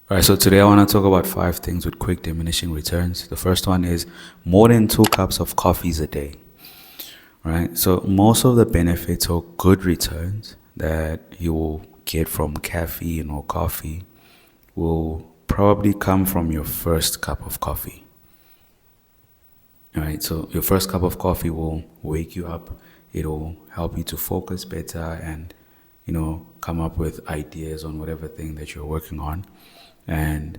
All right, so today I want to talk about 5 things with quick diminishing returns. The first one is more than 2 cups of coffees a day. Right, so most of the benefits or good returns that you will get from caffeine or coffee will probably come from your first cup of coffee. All right, so your first cup of coffee will wake you up. It'll help you to focus better and, come up with ideas on whatever thing that you're working on. And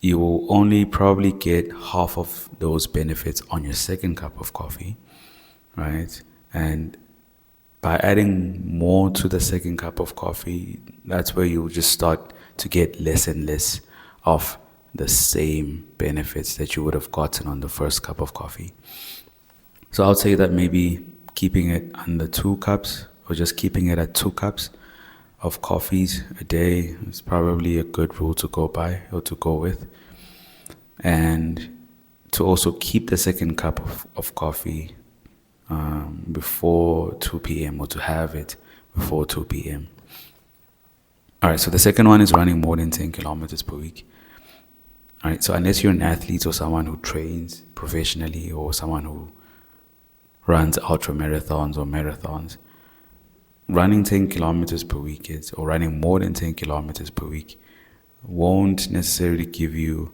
you will only probably get half of those benefits on your second cup of coffee, right? And by adding more to the second cup of coffee, that's where you'll just start to get less and less of the same benefits that you would have gotten on the first cup of coffee. So I'll say that maybe keeping it under 2 cups or just keeping it at 2 cups of coffees a day is probably a good rule to go by or to go with. And to also keep the second cup of coffee before 2 p.m. or to have it before 2 p.m. All right, so the second one is running more than 10 kilometers per week. All right, so unless you're an athlete or someone who trains professionally or someone who runs ultra marathons or marathons, running 10 kilometers per week or running more than 10 kilometers per week won't necessarily give you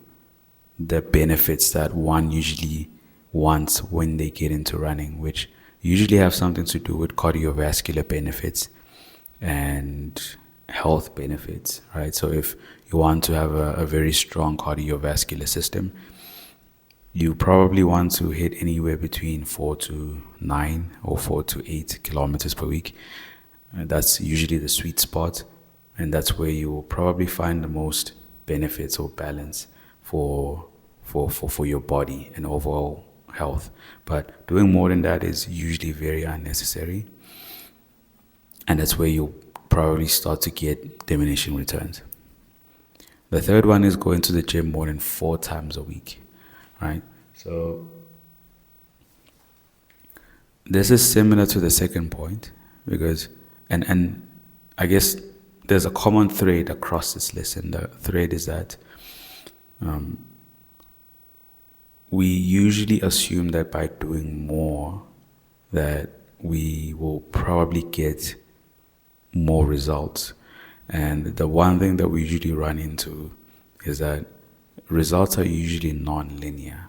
the benefits that one usually wants when they get into running, which usually have something to do with cardiovascular benefits and health benefits, right? So if you want to have a very strong cardiovascular system, you probably want to hit anywhere between 4 to 9 or 4 to 8 kilometers per week. That's usually the sweet spot, and that's where you will probably find the most benefits or balance for your body and overall health. But doing more than that is usually very unnecessary, and that's where you'll probably start to get diminishing returns. The third one is going to the gym more than 4 times a week, right? So this is similar to the second point because, and I guess there's a common thread across this list, and the thread is that we usually assume that by doing more that we will probably get more results. And the one thing that we usually run into is that results are usually non-linear.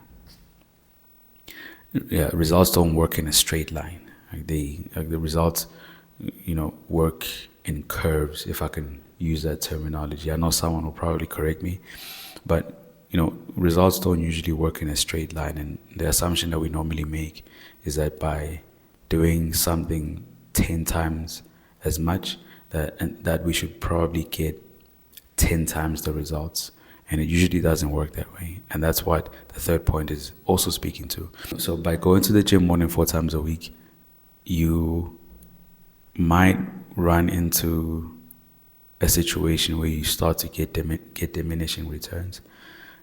Yeah, results don't work in a straight line. The results, work in curves, if I can use that terminology. I know someone will probably correct me, but results don't usually work in a straight line. And the assumption that we normally make is that by doing something 10 times as much, that we should probably get 10 times the results. And it usually doesn't work that way. And that's what the third point is also speaking to. So by going to the gym more than 4 times a week, you might run into a situation where you start to get diminishing returns.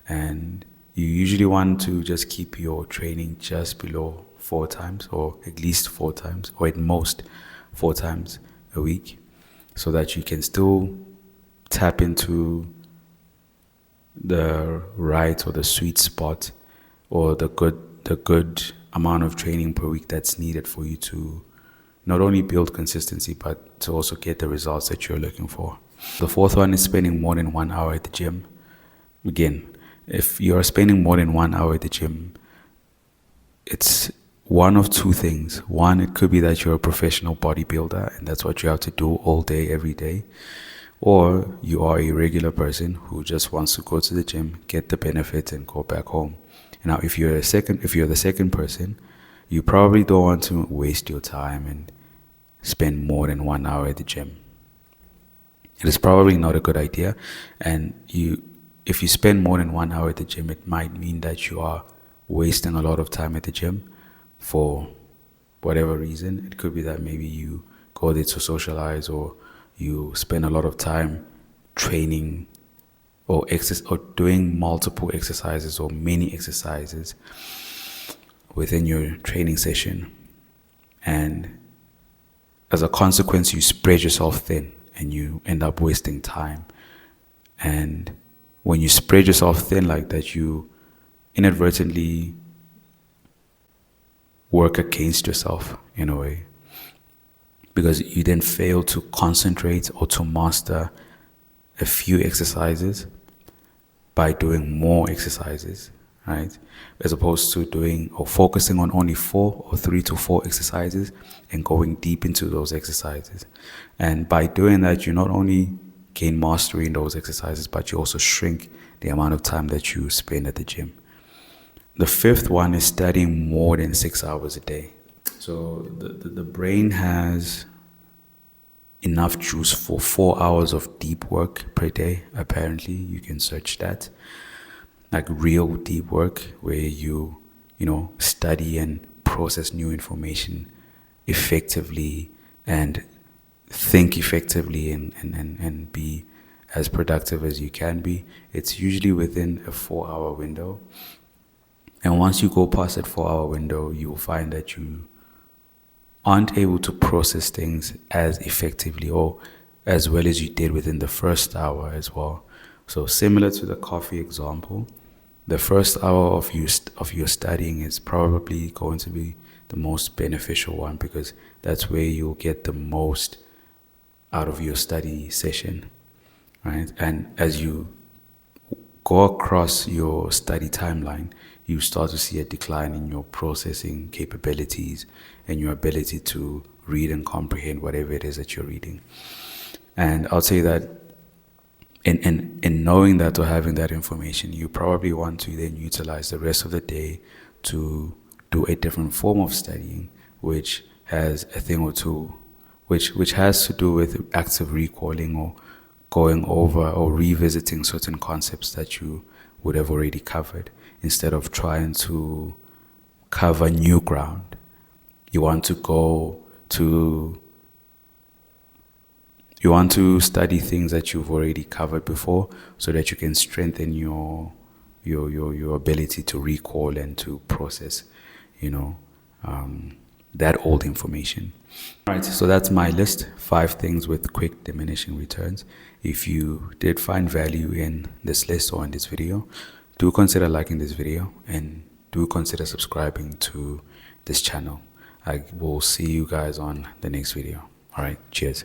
And you usually want to just keep your training just below 4 times, or at least 4 times, or at most 4 times a week, so that you can still tap into the right or the sweet spot or the good amount of training per week that's needed for you to not only build consistency but to also get the results that you're looking for. The fourth one is spending more than 1 hour at the gym. Again, if you're spending more than 1 hour at the gym, it's one of 2 things. One, it could be that you're a professional bodybuilder and that's what you have to do all day, every day. Or you are a regular person who just wants to go to the gym, get the benefits, and go back home. Now, if you're the second person, you probably don't want to waste your time and spend more than 1 hour at the gym. It is probably not a good idea. And if you spend more than 1 hour at the gym, it might mean that you are wasting a lot of time at the gym for whatever reason. It could be that maybe you go there to socialize, or you spend a lot of time training or doing multiple exercises or many exercises within your training session. And as a consequence, you spread yourself thin and you end up wasting time. And when you spread yourself thin like that, you inadvertently work against yourself in a way, because you then fail to concentrate or to master a few exercises by doing more exercises, right? As opposed to doing or focusing on only 3 to 4 exercises and going deep into those exercises. And by doing that, you not only gain mastery in those exercises, but you also shrink the amount of time that you spend at the gym. The fifth one is studying more than 6 hours a day. So the brain has enough juice for 4 hours of deep work per day. Apparently, you can search that, like real deep work where you study and process new information effectively and think effectively and be as productive as you can be. It's usually within a 4 hour window. And once you go past that 4 hour window, you will find that you aren't able to process things as effectively or as well as you did within the first hour as well. So similar to the coffee example, the first hour of your studying is probably going to be the most beneficial one, because that's where you'll get the most out of your study session, right? And as you go across your study timeline, you start to see a decline in your processing capabilities and your ability to read and comprehend whatever it is that you're reading. And I'll say that in knowing that or having that information, you probably want to then utilize the rest of the day to do a different form of studying, which has a thing or two, which has to do with active recalling or going over or revisiting certain concepts that you would have already covered, instead of trying to cover new ground. You want to study things that you've already covered before, so that you can strengthen your ability to recall and to process, that old information. All right, so that's my list: 5 things with quick diminishing returns. If you did find value in this list or in this video, do consider liking this video and do consider subscribing to this channel. I will see you guys on the next video. All right, cheers.